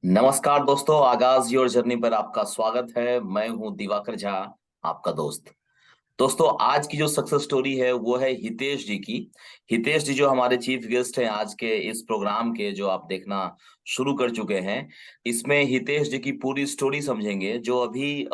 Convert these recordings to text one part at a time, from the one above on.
नमस्कार दोस्तों, आगाज योर जर्नी पर आपका स्वागत है। मैं हूं दिवाकर झा, आपका दोस्त। दोस्तों, आज की जो सक्सेस स्टोरी है वो है हितेश जी की। हितेश जी जो हमारे चीफ गेस्ट हैं आज के इस प्रोग्राम के, जो आप देखना शुरू कर चुके हैं। इसमें हितेश जी की पूरी स्टोरी समझेंगे, जो अभी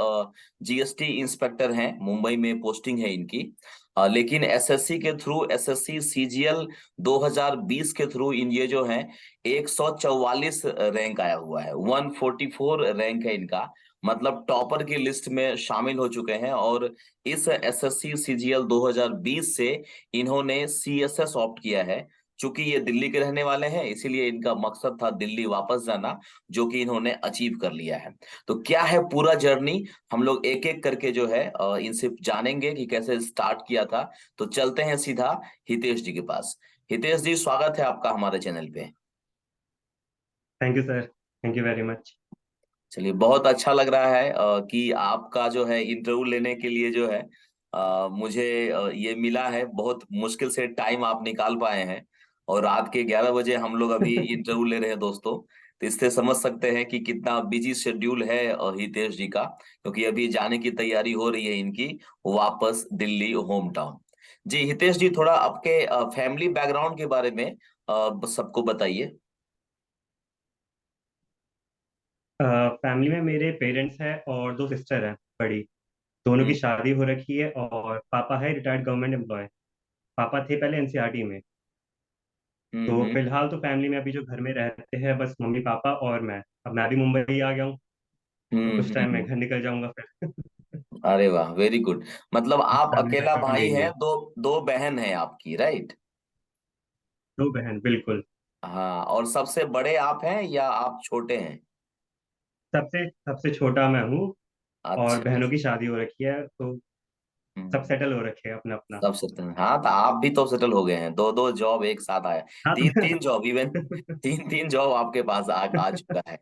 जीएसटी इंस्पेक्टर हैं, मुंबई में पोस्टिंग है इनकी। लेकिन एसएससी के थ्रू, एसएससी सीजीएल 2020 के थ्रू इन ये जो है 144 रैंक आया हुआ है। 144 रैंक है इनका, मतलब टॉपर की लिस्ट में शामिल हो चुके हैं। और इस एसएससी सीजीएल 2020 से इन्होंने सीएसएस ऑप्ट किया है। चूंकि ये दिल्ली के रहने वाले हैं, इसीलिए इनका मकसद था दिल्ली वापस जाना, जो कि इन्होंने अचीव कर लिया है। तो क्या है पूरा जर्नी, हम लोग एक एक करके जो है इनसे जानेंगे कि कैसे स्टार्ट किया था। तो चलते हैं सीधा हितेश जी के पास। हितेश जी, स्वागत है आपका हमारे चैनल पे। Thank you sir. Thank you very much. चलिए, बहुत अच्छा लग रहा है कि आपका जो है इंटरव्यू लेने के लिए जो है मुझे ये मिला है। बहुत मुश्किल से टाइम आप निकाल पाए हैं, और रात के 11 बजे हम लोग अभी इंटरव्यू ले रहे हैं दोस्तों। तो इससे समझ सकते हैं कि कितना बिजी शेड्यूल है हितेश जी का, क्योंकि अभी जाने की तैयारी हो रही है इनकी वापस दिल्ली होम टाउन। जी हितेश जी, थोड़ा आपके फैमिली बैकग्राउंड के बारे में सबको बताइए। फैमिली में मेरे पेरेंट्स हैं और दो सिस्टर हैं बड़ी। दोनों की हम्म शादी हो रखी है और पापा है रिटायर्ड गवर्नमेंट एम्प्लॉय। पापा थे पहले एनसीईआरटी में। तो हम्म फिलहाल तो फैमिली में अभी जो घर में रहते हैं बस मम्मी पापा और मैं। अब मैं भी मुंबई आ गया हूँ। तो कुछ टाइम में हम्म। घर निकल जाऊंगा फिर। अरे वाह, वेरी गुड। मतलब आप फैमिली अकेला सेटल भाई यही हैं, है। दो दो बहन है आपकी, राइट? दो बहन बिल्कुल। हाँ, और सबसे बड़े आप हैं या आप छोटे हैं? सबसे सबसे छोटा मैं हूँ। और अच्छा। बहनों की शादी हो रखी है तो सब हम्म। सेटल हो रखे हैं अपना अपना। सब सेटल, हाँ, तो आप भी तो सेटल हो गए हैं। दो दो जॉब एक साथ आया। हाँ तीन तीन जॉब, इवन तीन तीन जॉब आपके पास आ चुका है।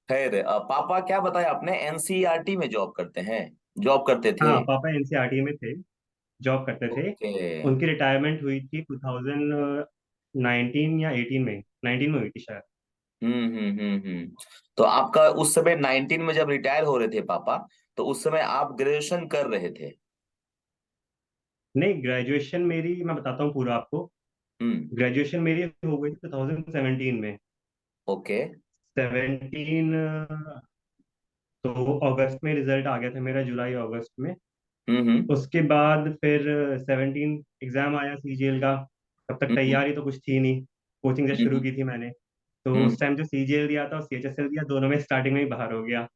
खैर, पापा क्या बताया आपने, एनसीईआरटी में जॉब करते हैं, जॉब करते थे? हाँ पापा एनसीईआरटी में थे। जॉब करते थे। ओके। उनकी रिटायरमेंट हुई थी 2019 या 18 में। 19 में हुई थी शायद। तो आपका उस समय 19 में जब रिटायर हो रहे थे पापा, तो उस समय आप ग्रेजुएशन कर रहे थे? नहीं, ग्रेजुएशन मेरी मैं बताता हूँ पूरा आपको। हम्म। ग्रेजुएशन मेरी हो गई थी 2017 में। ओके। 17 तो अगस्त में रिजल्ट आ गया था मेरा, जुलाई अगस्त में। हम्म। उसके बाद फिर 17 एग्जाम आया सीजीएल का। तब तक हम्म तैयारी तो कुछ थी नहीं। कोचिंग जब शुरू हम्म की थी मैंने। तो हम्म। उस टाइम जो सीजीएल दिया था और सीएचएसएल दिया, दोनों में स्टार्टिंग में ही बाहर हो गया।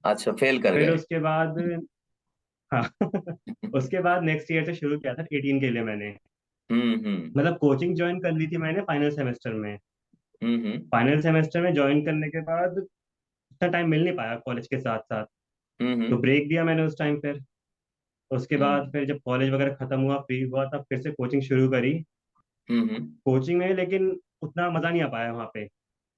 अच्छा, फेल कर फिर गए। उसके बाद हाँ उसके बाद नेक्स्ट ईयर से शुरू किया था 18 के लिए मैंने। हम्म। मतलब कोचिंग ज्वाइन कर ली थी मैंने फाइनल सेमेस्टर में। हम्म। फाइनल सेमेस्टर में ज्वाइन करने के बाद उतना टाइम मिल नहीं पाया कॉलेज के साथ साथ। तो हम्म ब्रेक दिया मैंने उस टाइम। फिर उसके बाद हम्म फिर जब कॉलेज वगैरह खत्म हुआ, फ्री हुआ, तब फिर से कोचिंग शुरू करी। हम्म कोचिंग में लेकिन उतना मज़ा नहीं आ पाया वहाँ पे।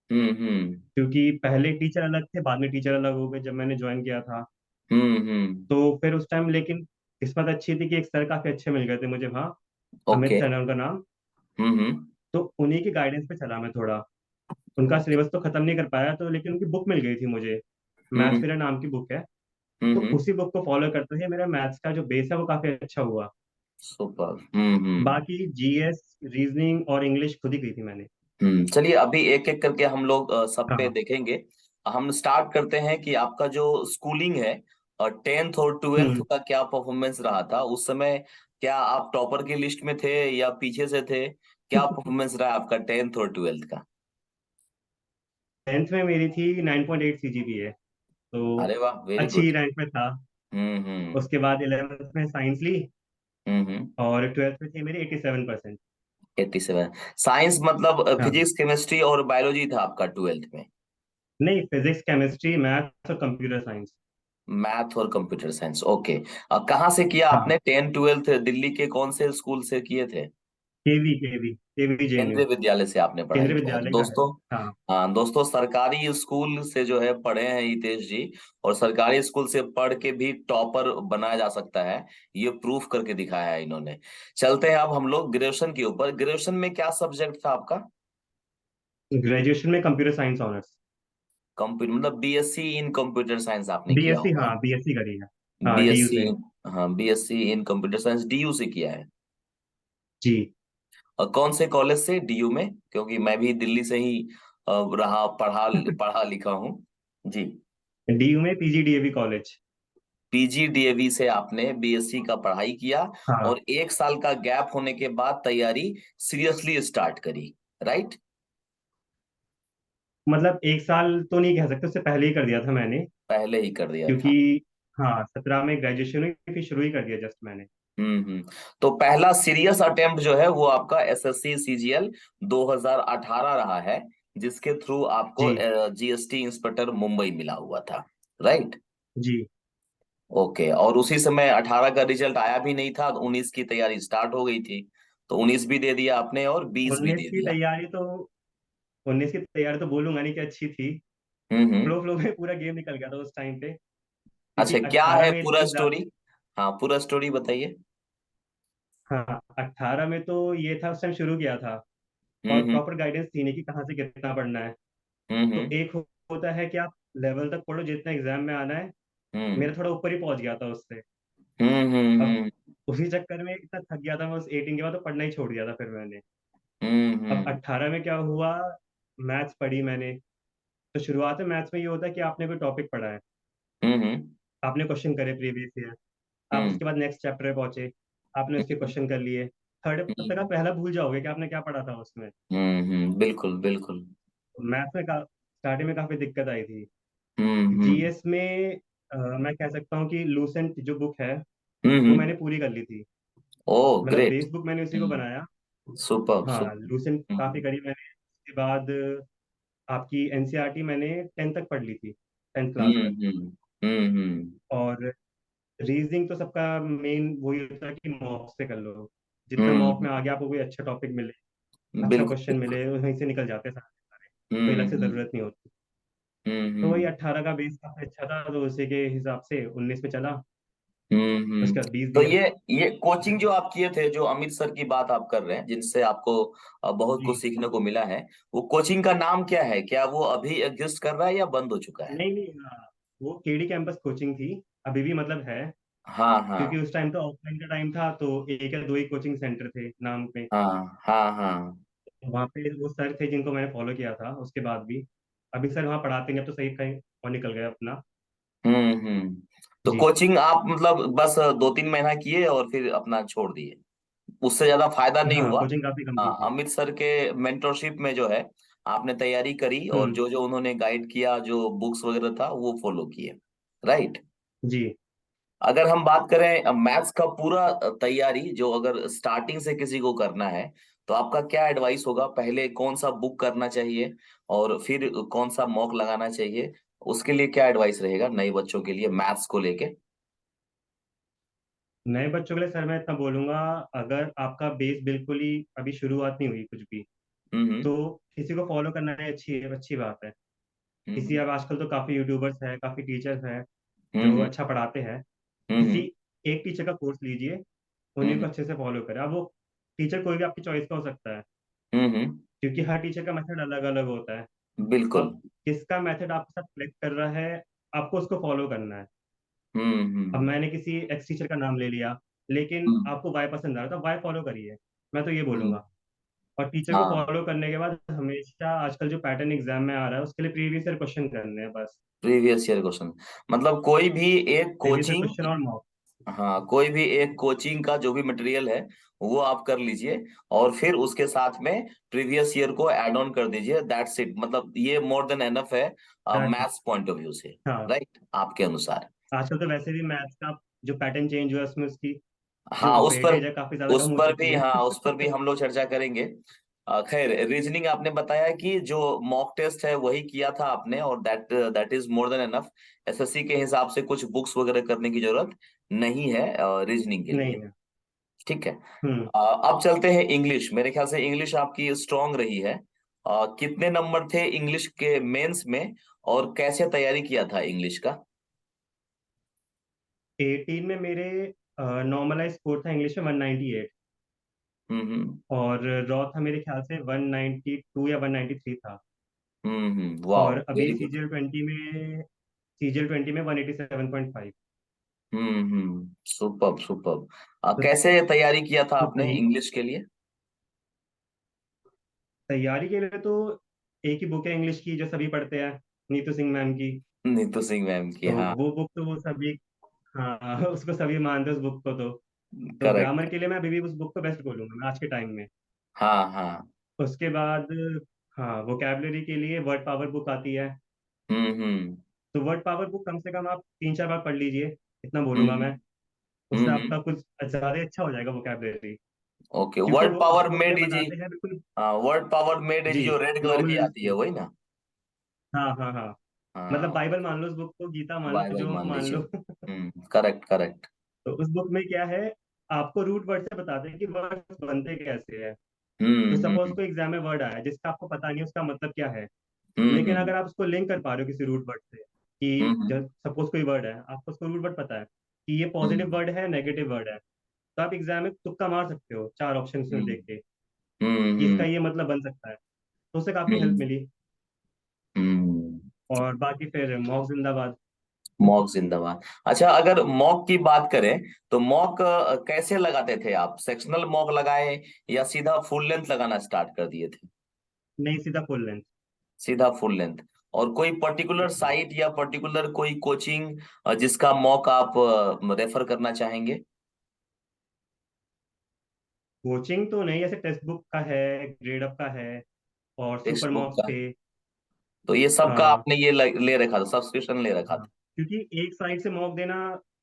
हम्म क्योंकि पहले टीचर अलग थे, बाद में टीचर अलग हो गए जब मैंने ज्वाइन किया था। हम्म। तो फिर उस टाइम लेकिन किस्मत अच्छी थी कि एक सर काफ़ी अच्छे मिल गए थे मुझे वहाँ। अमित ओके। सर है उनका नाम। हम्म। तो उन्हीं की गाइडेंस पे चला मैं थोड़ा। उनका सिलेबस तो खत्म नहीं कर पाया, तो लेकिन उनकी बुक मिल गई थी मुझे। मैथ्स हम्म मेरा नाम की बुक है। तो हम्म। उसी बुक को फॉलो करते हुए मेरा मैथ्स का जो बेस है वो काफी अच्छा हुआ। सुपर। बाकी जीएस, रीजनिंग और इंग्लिश खुद ही की थी मैंने। चलिए, अभी एक एक करके हम लोग सब पे हाँ। देखेंगे। हम स्टार्ट करते हैं कि आपका जो स्कूलिंग है, 10th और 12th हम्म। का क्या परफॉर्मेंस रहा था उस समय? क्या आप टॉपर की लिस्ट में थे या पीछे से थे? क्या परफॉर्मेंस रहा आपका 10th और 12th का? 10th में मेरी थी 9.8 सीजीपीए। तो अरे वाह, वेरी अच्छी गुड। रैंक में था। हम्म। उसके बाद 11th में साइंस ली। हम्म। और 12th में थी मेरी 87%। 87। साइंस मतलब हाँ। फिजिक्स, केमिस्ट्री और बायोलॉजी था आपका 12th में? नहीं, फिजिक्स, केमिस्ट्री, मैथ्स और कंप्यूटर साइंस। मैथ और कंप्यूटर साइंस, ओके। कहाँ से किया हाँ। आपने 10th 12th, दिल्ली के कौन से स्कूल से किए थे? केवी केवी केवी जेएनयू। केंद्रीय विद्यालय से आपने पढ़ाई केंद्रीय किया है तो विद्यालय का है। दोस्तों। हाँ। हाँ दोस्तों, सरकारी स्कूल से जो है पढ़े हैं हितेश जी, और सरकारी स्कूल से पढ़ के भी टॉपर बनाया जा सकता है, ये प्रूफ करके दिखाया है इन्होंने। चलते हैं अब हम लोग ग्रेजुएशन के ऊपर। ग्रेजुएशन में क्या सब्जेक्ट था आपका? ग्रेजुएशन में कंप्यूटर साइंस ऑनर्स। कंप्यूटर मतलब बीएससी इन कंप्यूटर साइंस आपने किया बीएससी, होगा। हाँ बीएससी करी है। हाँ, डीयू बीएससी। से। हाँ, BSc in computer science DU से किया है। जी। और कौन से कॉलेज से डीयू में, क्योंकि मैं भी दिल्ली से ही रहा पढ़ा पढ़ा लिखा हूँ। जी। डीयू में पीजीडीएवी कॉलेज। पीजीडीएवी से आपने बीएससी का पढ़ाई किया, हाँ, और एक साल का गैप होने के बाद तैयारी सीरियसली स्टार्ट करी, राइट? मतलब एक साल तो नहीं कह सकते, उससे पहले ही कर दिया था मैंने। पहले ही कर दिया क्योंकि था। हाँ, 17 में ग्रेजुएशन हुई, फिर शुरू ही कर दिया जस्ट मैंने। हम्म। तो पहला सीरियस अटेम्प्ट जो है वो आपका एसएससी सीजीएल 2018 रहा है, जिसके थ्रू आपको जी। जीएसटी इंस्पेक्टर मुंबई मिला हुआ था, राइट? जी। ओके, और उसी समय 18 का रिजल्ट आया भी नहीं था, तो 19 की तैयारी स्टार्ट हो गई थी। तो 19 भी दे दिया आपने और 20 भी 19 दे की दिया। तैयारी तो 19 की तैयारी तो बोलूंगा नहीं कि अच्छी थी। हम्म। फ्लो फ्लो में पूरा गेम निकल गया था उस टाइम पे। अच्छा, क्योंकि क्या 18 है में पूरा एग्जाम। स्टोरी? हाँ, पूरा स्टोरी बताइए। हाँ, 18 में तो ये था, उस टाइम शुरू किया था। और हम्म। प्रॉपर गाइडेंस थी नहीं कि कहाँ से कितना पढ़ना है। तो हम्म। एक होता है कि आप लेवल तक पढ़ो जितना एग्जाम में आना है। हम्म। मेरा थोड़ा ऊपर ही पहुंच गया था उससे। अब हम्म। उसी चक्कर में इतना थक गया था मैं, उस 18 के बाद तो पढ़ना ही छोड़ दिया था फिर मैंने। अब हम्म। 18 में क्या हुआ, मैथ्स पढ़ी मैंने। तो शुरुआत में मैथ्स में ये होता है कि आपने कोई टॉपिक पढ़ा है, हम्म। आपने क्वेश्चन करे प्रीवियस ईयर, आप हम्म। उसके बाद नेक्स्ट चैप्टर पे पहुंचे, आपने उसके क्वेश्चन कर लिए। थर्ड तब तक आप पहला भूल जाओगे कि आपने क्या पढ़ा था उसमें। बिल्कुल बिल्कुल। मैथ्स में स्टार्टिंग में काफी दिक्कत आई थी। हम्म। जीएस में मैं कह सकता हूँ कि लूसेंट जो बुक है वो हम्म। मैंने पूरी कर ली थी। ओ मतलब ग्रेट। बेस बुक मैंने उसी को हम्म। बनाया। सुपर हाँ, सुपर। लूसेंट काफी करी मैंने। उसके बाद आपकी एनसीईआरटी मैंने 10th तक पढ़ ली थी, 10th क्लास हम्म। तक। हम्म। हम्म। और रीजनिंग तो सबका मेन वही होता है कि मॉक से कर लो। जितना मॉक हम्म। में आगे आपको कोई अच्छा टॉपिक मिले, अच्छा बिल्कुल क्वेश्चन बिल्कुल। मिले, वहीं से निकल जाते हैं सारे सारे। कोई अलग से हम्म। जरूरत नहीं होती। तो वही हम्म। 18 का बेस काफी अच्छा था, तो उसी के हिसाब से 19 में चला। हम्म। उसके बाद 20 तो दिया। ये कोचिंग जो आप किए थे, जो अमित सर की बात आप कर रहे हैं, जिनसे आपको बहुत कुछ जी। सीखने को मिला है, वो कोचिंग का नाम क्या है? क्या वो अभी एग्जिस्ट कर रहा है या बंद हो चुका है? नहीं नहीं, हाँ, वो केडी कैंपस कोचिंग थी। अभी भी मतलब है। हाँ हाँ क्योंकि उस टाइम तो ऑफलाइन का टाइम था, तो एक या दो ही कोचिंग सेंटर थे नाम पे। हाँ हाँ हाँ। वहाँ पे वो सर थे जिनको मैंने फॉलो किया था उसके बाद भी। अभी सर वहाँ पढ़ाते नहीं, अब तो सही कहीं और निकल गए अपना। हम्म। तो जी। कोचिंग आप मतलब बस 2-3 महीना किए और फिर अपना छोड़ दिए, उससे ज्यादा फायदा नहीं हाँ, हुआ? कोचिंग काफी कम की हाँ, थी। अमित सर के मेंटरशिप में जो है आपने तैयारी करी, और हम्म। जो जो उन्होंने गाइड किया, जो बुक्स वगैरह था वो फॉलो किए, राइट? जी। अगर हम बात करें मैथ्स का पूरा तैयारी, जो अगर स्टार्टिंग से किसी को करना है, तो आपका क्या एडवाइस होगा? पहले कौन सा बुक करना चाहिए, और फिर कौन सा मॉक लगाना चाहिए? उसके लिए क्या एडवाइस रहेगा नए बच्चों के लिए मैथ्स को लेके? नए बच्चों के लिए सर मैं इतना बोलूंगा, अगर आपका बेस बिल्कुल ही अभी शुरुआत नहीं हुई कुछ भी, हम्म। तो किसी को फॉलो करना है, अच्छी अच्छी बात है। किसी, हम्म। अब आजकल तो काफी यूट्यूबर्स हैं, काफी टीचर्स हैं जो हम्म। अच्छा पढ़ाते हैं। किसी हम्म। एक टीचर का कोर्स लीजिए, उन्हीं हम्म। को अच्छे से फॉलो करें। अब वो टीचर कोई भी आपकी चॉइस का हो सकता है, हम्म। क्योंकि हर टीचर का मेथड अलग अलग होता है। बिल्कुल। अब किसका मेथड आपके साथ क्लिक कर रहा है, आपको उसको फॉलो करना है। अब हम्म। मैंने किसी एक्स टीचर का नाम ले लिया, लेकिन हम्म। आपको वाई पसंद आ रहा है तो वाई फॉलो करिए। मैं तो ये हम्म। बोलूंगा। और टीचर को हाँ, फॉलो करने के बाद हमेशा आजकल जो पैटर्न एग्जाम में आ रहा है उसके लिए प्रीवियस ईयर क्वेश्चन करने हैं बस। प्रीवियस ईयर क्वेश्चन, मतलब कोई भी एक प्रीवियस ईयर कोचिंग। क्वेश्चन और मॉक। हाँ, कोई भी एक कोचिंग का जो भी मटेरियल है वो आप कर लीजिए, और फिर उसके साथ में प्रीवियस ईयर को ऐड ऑन कर दीजिए, दैट्स इट। मतलब ये मोर देन एनफ है मैथ्स पॉइंट ऑफ व्यू से, हाँ, राइट, आपके अनुसार? आजकल तो वैसे भी मैथ्स का जो पैटर्न चेंज हुआ है उसमें उसकी हाँ, जो वेटेज है काफी ज्यादा कम हो चुकी है। उस पर भी हम लोग चर्चा करेंगे। खैर, रीजनिंग आपने बताया कि जो मॉक टेस्ट है वही किया था आपने, और that that is more than enough. SSC के हिसाब से कुछ बुक्स वगैरह करने की जरूरत नहीं है रीजनिंग के नहीं लिए, है। ठीक है? हम्म। अब चलते हैं इंग्लिश। मेरे ख्याल से इंग्लिश आपकी स्ट्रांग रही है। कितने नंबर थे इंग्लिश के मेंस में, और कैसे तैयारी किया था इंग्लिश का? 18 में मेरे नॉर्मलाइज स्कोर था इंग्लिश में 198। हम्म। और रॉ था मेरे ख्याल से 192 या 193 था। वाओ, और अभी वेरी गुड। सीजीएल 20 में 187.5। Super super. तो कैसे तैयारी किया था तो आपने सही। इंग्लिश के लिए? तैयारी के लिए तो एक ही बुक है इंग्लिश की जो सभी पढ़ते हैं, नीतू सिंह मैम की। नीतू सिंह मैम की, तो हाँ। वो बुक तो वो सभी, हाँ उसको सभी मानते हैं उस बुक को। तो करेक्ट। ग्रामर के लिए मैं अभी भी उस बुक को बेस्ट बोलूंगा मैं आज के टाइम में। हाँ हाँ। उसके बाद हाँ, वोकेबलरी के लिए वर्ड पावर बुक आती है। हम्म। तो वर्ड पावर बुक कम से कम आप 3-4 बार पढ़ लीजिए, इतना बोलूंगा हम्म मैं। उससे हम्म। आपका कुछ ज़्यादा अच्छा हो जाएगा वोकेबलरी। ओके, क्योंकि वर्ड वो उस पावर बुक में मेड इजी। बताते हैं बिल्कुल। हाँ, वर्ड पावर मेड इजी जी, जो रेड कलर नॉर्मल की यूज आती है, के। वही ना? हाँ हाँ हाँ। मतलब हाँ, बाइबल मान लो उस बुक को, गीता मान लो, बाइबल जो मान मान लीजिए। लो। Correct correct. तो उस बुक में क्या है, आपको रूट वर्ड से बताते हैं कि वर्ड बनते कैसे हैं। तो सपोज हम्म। कोई एग्जाम में वर्ड आया जिसका आपको पता नहीं है उसका मतलब क्या है, लेकिन हम्म। अगर आप उसको लिंक कर पा रहे हो किसी रूट वर्ड से, कि हम्म जब सपोज कोई वर्ड है, आपको उसको रूट वर्ड पता है कि ये पॉजिटिव हम्म वर्ड है, नेगेटिव वर्ड है, तो आप एग्जाम में तुक्का मार सकते हो 4 ऑप्शन में हम्म देख के कि इसका हम्म ये मतलब बन सकता है। तो उससे काफी हेल्प हम्म मिली। हम्म। और बाकी फिर मॉक जिंदाबाद। मॉक जिंदाबाद। अच्छा, अगर मॉक की बात करें तो मॉक कैसे लगाते थे आप? सेक्शनल मॉक लगाए या सीधा फुल लेंथ लगाना स्टार्ट कर दिए थे? नहीं, सीधा फुल लेंथ। सीधा फुल लेंथ। और कोई पर्टिकुलर साइट या पर्टिकुलर कोई कोचिंग जिसका मॉक आप रेफर करना चाहेंगे? कोचिंग तो नहीं, ऐसे टेक्स्ट बुक का है, ग्रेड अप का है, और टेक्स्ट सुपर बुक मॉक्स का? थे। तो ये सबका हाँ आपने ये ले रखा था, सब्सक्रिप्शन ले रखा हाँ। था? क्योंकि एक साइड से मॉक देना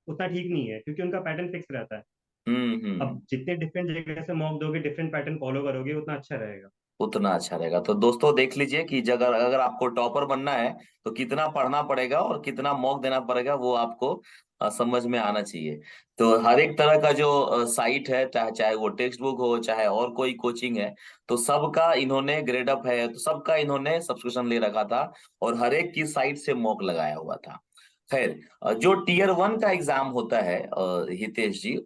उतना ठीक नहीं है, क्योंकि उनका पैटर्न फिक्स रहता है। अब हम्म। जितने डिफरेंट जगह से मॉक दोगे, डिफरेंट पैटर्न फॉलो करोगे, उतना अच्छा रहेगा। उतना अच्छा रहेगा। तो दोस्तों देख लीजिए कि अगर अगर आपको टॉपर बनना है तो कितना पढ़ना पड़ेगा और कितना मॉक देना पड़ेगा, वो आपको समझ में आना चाहिए। तो हर एक तरह का जो साइट है, चाहे चाहे वो टेक्स्ट बुक हो चाहे और कोई कोचिंग है, तो सबका इन्होंने ग्रेड अप है तो सबका इन्होंने सब्सक्रिप्शन ले रखा था और हर एक की साइट से मॉक लगाया हुआ था। खैर, जो टीयर 1 का एग्जाम होता है हितेश जी,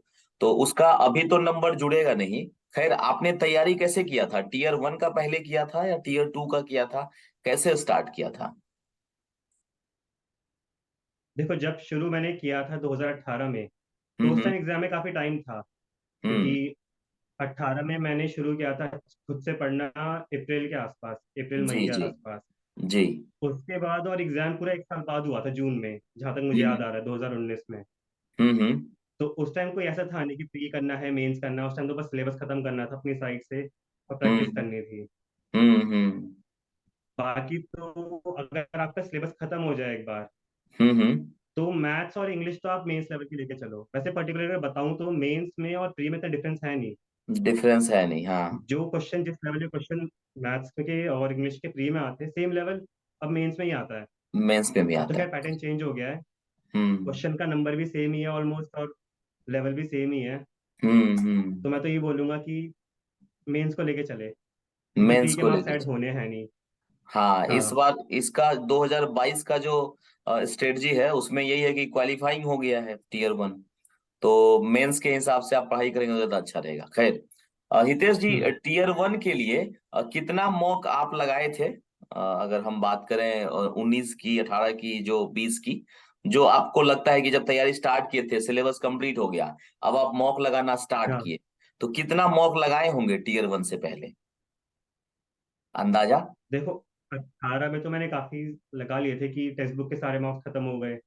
तो उसका अभी तो नंबर जुड़ेगा नहीं। खैर, आपने तैयारी कैसे किया था? टीयर 1 का पहले किया था या टीयर 2 का किया था? कैसे स्टार्ट किया था? देखो, जब शुरू मैंने किया था 2018 में, तो उस हम्म। टाइम एग्जाम में काफी टाइम था। हम्म। क्योंकि 18 में मैंने शुरू किया था खुद से पढ़ना, अप्रैल के आसपास, अप्रैल मई जी के जी आसपास। जी। उसके बाद और एग्जाम पूरा 1 साल बाद हुआ था, जून में, जहां तक मुझे याद हम्म आ रहा है, 2019 में। हम्म। तो उस टाइम कोई ऐसा था नहीं कि प्री करना है, मेंस करना है। उस टाइम तो बस सिलेबस खत्म करना था अपनी साइड से और प्रैक्टिस हम्म करनी थी। हम्म बाकी तो अगर आपका सिलेबस खत्म हो जाए एक बार, हम्म। तो मैथ्स और इंग्लिश तो आप मेंस लेवल की लेके चलो। वैसे पर्टिकुलर अगर बताऊं तो मेंस में और प्री में इतना डिफरेंस है नहीं। डिफरेंस है नहीं, हाँ। जो क्वेश्चन, जिस लेवल के क्वेश्चन मैथ्स के और इंग्लिश के प्री में आते हैं, सेम लेवल अब मेंस में ही आता है। मेंस पे भी अब तो आता खैर है। पैटर्न चेंज हो गया है, हम्म क्वेश्चन का नंबर भी सेम ही है ऑलमोस्ट, और लेवल भी सेम ही है। हम्म। तो मैं तो ये बोलूंगा कि मेंस को लेके चले, क्योंकि मेंस प्री के को मार्क्स लेके। ऐड होने हैं नहीं। हाँ, इस हाँ बार इसका 2022 का जो स्ट्रेटजी है उसमें यही है कि क्वालिफाइंग हो गया है टीयर 1। तो मेंस के हिसाब से आप पढ़ाई करेंगे तो ज्यादा अच्छा रहेगा। खैर, हितेश जी, हम्म। टीयर 1 के लिए कितना मॉक आप लगाए थे? अगर हम बात करें 19 की, 18 की, जो 20 की, जो आपको लगता है कि जब तैयारी स्टार्ट किए थे, सिलेबस कंप्लीट हो गया, अब आप मॉक लगाना स्टार्ट हाँ किए, तो कितना मॉक लगाए होंगे टीयर 1 से पहले? अंदाजा। देखो, 18 में तो मैंने काफी लगा लिए थे कि टेक्स्ट बुक के सारे मार्क्स खत्म हो गए।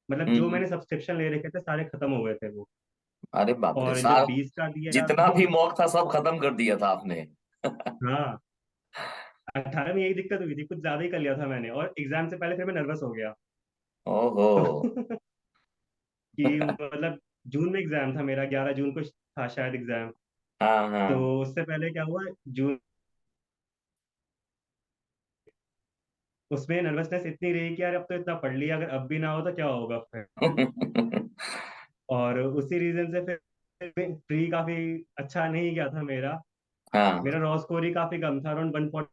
मतलब जो हम्म। मैंने सब्सक्रिप्शन ले रखे थे सारे खत्म हो गए थे वो। अरे बाप रे, और जब सारा 20 का दिया जितना तो भी मॉक था सब खत्म कर दिया था आपने? हाँ, 18 में यही दिक्कत हुई थी, कुछ ज्यादा ही कर लिया था मैंने, और एग्जाम से पहले फिर मैं नर्वस हो गया। ओहो। तो कि मतलब जून में एग्जाम था मेरा, 11 जून को था शायद एग्जाम। हाँ तो हाँ। उससे पहले क्या हुआ, जून, उसमें नर्वसनेस इतनी रही कि यार अब तो इतना पढ़ लिया, अगर अब भी ना हो तो क्या होगा फिर। और उसी रीजन से फिर प्री काफी अच्छा नहीं गया था मेरा। हाँ। मेरा रॉ स्कोर ही काफी कम था, अराउंड 140।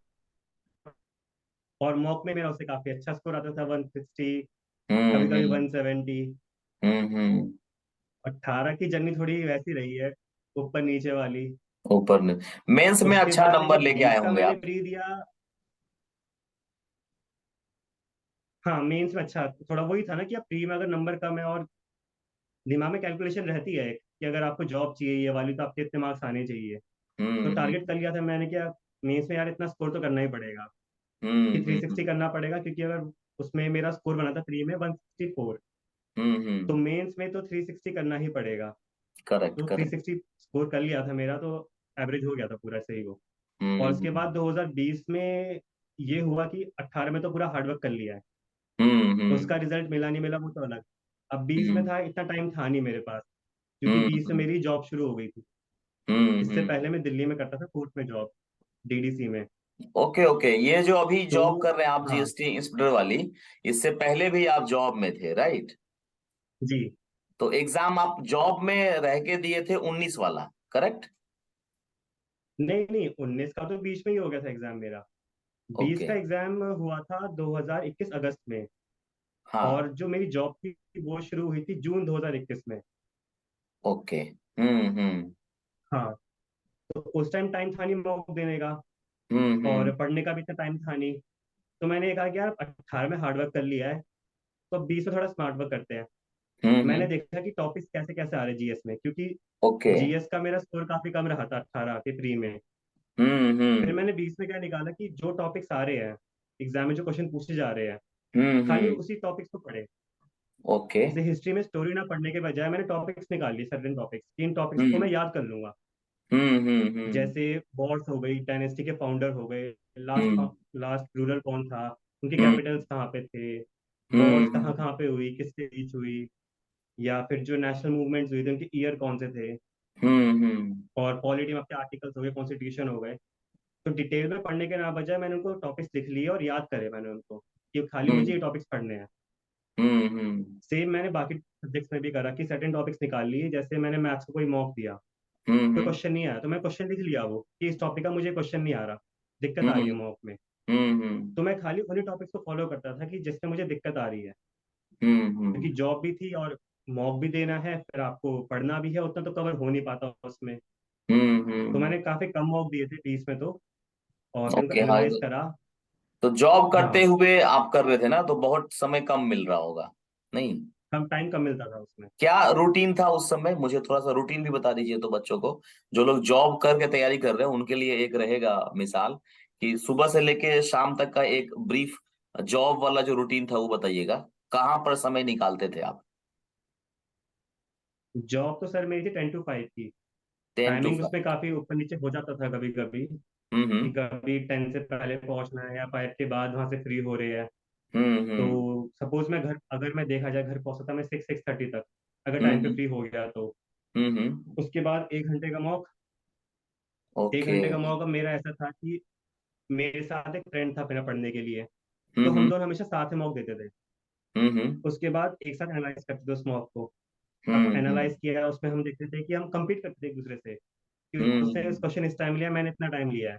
और मॉक में मेरा उससे काफी अच्छा स्कोर आता था, 160, कभी कभी हम्म। 170। हम्म। 18 की जर्नी थोड़ी वैसी रही है, ऊपर नीचे वाली। ऊपर में मेंस में उसके अच्छा बाद नंबर जब लेके 20 आए का होंगे मैंने आप? प्री दिया, हाँ मेंस में अच्छा, थोड़ा वही था ना कि अब प्री में अगर नंबर कम है और दिमाग में कैलकुलेशन रहती है कि अगर आपको जॉब चाहिए ये वाली तो आपके इतने मार्क्स आने चाहिए। तो हम्म टारगेट कर लिया था मैंने, क्या मेंस में यार इतना स्कोर तो करना ही पड़ेगा, कि हम्म 360 हम्म करना पड़ेगा, क्योंकि अगर उसमें मेरा स्कोर बना था प्री में 164, तो हम्म। मेंस में तो 360 करना ही पड़ेगा। करेक्ट तो करेक्ट। 360 स्कोर कर लिया था मेरा, तो एवरेज हो गया था पूरा सही वो। और उसके हम्म बाद 2020 में ये हुआ कि 18 में तो पूरा हार्डवर्क कर लिया है, हम्म उसका रिजल्ट मिला नहीं मिला वो तो अलग। अब 20 में हम्म था, इतना टाइम था नहीं मेरे पास, क्योंकि 20 में हम्म मेरी जॉब शुरू हो गई थी। इससे हम्म। पहले मैं दिल्ली में करता था कोर्ट में जॉब, डीडीसी में। ओके ओके, ये जो अभी तो जॉब कर रहे हैं आप हाँ जीएसटी इंस्पेक्टर वाली, इससे पहले भी आप जॉब में थे राइट? जी। तो एग्जाम आप जॉब में रह के दिए थे 19 वाला, करेक्ट? नहीं नहीं, 19 का तो बीच में ही हो गया था एग्जाम मेरा। 20 ओके। का एग्जाम हुआ था 2021 अगस्त में, हाँ। और जो मेरी जॉब थी वो शुरू हुई थी जून 2021 में। ओके। हम्म। हाँ, तो उस टाइम टाइम था नहीं मॉक देने का, हम्म। और पढ़ने का भी इतना टाइम था नहीं। तो मैंने कहा कि यार 18 में हार्डवर्क कर लिया है, तो अब 20 में थोड़ा स्मार्ट वर्क करते हैं। मैंने हम्म। देखा कि टॉपिक्स कैसे कैसे आ रहे हैं जीएस में, क्योंकि ओके। जीएस का मेरा स्कोर काफी कम रहा था 18 के प्री में। फिर हम्म। मैंने 20 में क्या निकाला कि जो टॉपिक्स आ रहे हैं एग्जाम में, जो क्वेश्चन पूछे जा रहे हैं, खाली हम्म। उसी टॉपिक्स को पढ़े। ओके। जैसे हिस्ट्री में स्टोरी ना पढ़ने के बजाय मैंने टॉपिक्स निकाल लिए, सर्टेन टॉपिक्स, तीन टॉपिक्स को मैं हम्म याद कर लूंगा। हम्म जैसे वॉर्स हो गई, डायनेस्टी के फाउंडर हो गए, लास्ट हम्म लास्ट रूलर कौन था, उनके हम्म कैपिटल्स कहाँ पे थे, वॉर्स कहाँ हम्म कहाँ पे हुई, किसके बीच हुई, या फिर जो नेशनल मूवमेंट्स हुई थी उनके ईयर कौन से थे, हम्म और पॉलिटी में आपके आर्टिकल्स हो गए, कॉन्स्टिट्यूशन हो गए। तो डिटेल में पढ़ने के ना बजाय मैंने उनको टॉपिक्स लिख लिए और याद करे मैंने उनको, कि खाली मुझे ये टॉपिक्स पढ़ने हैं। हम्म सेम मैंने बाकी सब्जेक्ट्स में भी करा कि सर्टेन टॉपिक्स निकाल लिए। जैसे मैंने मैथ्स को कोई मॉक दिया, कोई हम्म क्वेश्चन नहीं आया, तो मैं क्वेश्चन लिख लिया वो कि इस टॉपिक का मुझे क्वेश्चन नहीं आ रहा, दिक्कत आ रही है मॉक में। हम्म तो मैं खाली उन्हीं टॉपिक्स को फॉलो करता था कि जिसमें मुझे दिक्कत आ रही है, क्योंकि हम्म जॉब भी थी और मॉक भी देना है, फिर आपको पढ़ना भी है, उतना तो कवर हो नहीं पाता उसमें। तो हम्म। मैंने काफी कम मॉक दिए थे 20 में तो, और फिर उनको ओके हाँ, एनालाइज करा। तो जॉब करते हाँ, हुए आप कर रहे थे ना, तो बहुत समय कम मिल रहा होगा नहीं? कम टाइम कम मिलता था उसमें। क्या रूटीन था उस समय, मुझे थोड़ा सा रूटीन भी बता दीजिए तो बच्चों को, जो लोग जॉब करके तैयारी कर रहे हैं उनके लिए एक रहेगा मिसाल, कि सुबह से लेके शाम तक का एक ब्रीफ जॉब वाला जो रूटीन था वो बताइएगा। कहाँ पर समय निकालते थे आप? जॉब तो सर मेरी थी 10 to 5 की। टाइमिंग उसमें 10 to 5। काफी ऊपर नीचे हो जाता था कभी कभी, कि हम्म कभी 10 से पहले पहुंचना है या 5 के बाद वहां से फ्री हो रहे हैं। तो हम्म सपोज मैं घर, अगर मैं देखा जाए घर पहुंचता था मैं 6-6:30 तक, अगर टाइम पे हम्म फ्री हो गया तो। हम्म। उसके बाद 1 घंटे का मॉक। एक ओके। घंटे का मॉक अब मेरा ऐसा था कि मेरे साथ एक फ्रेंड था अपना पढ़ने के लिए, तो हम हम्म दोनों हमेशा साथ में मॉक देते थे। हम्म उसके बाद एक साथ एनालाइज करते थे उस मॉक को। अब हम्म एनालाइज किया, उसमें हम देखते थे कि हम compete करते थे एक दूसरे से, कि उसने इस हम्म। क्वेश्चन इस टाइम लिया, मैंने इतना टाइम लिया है।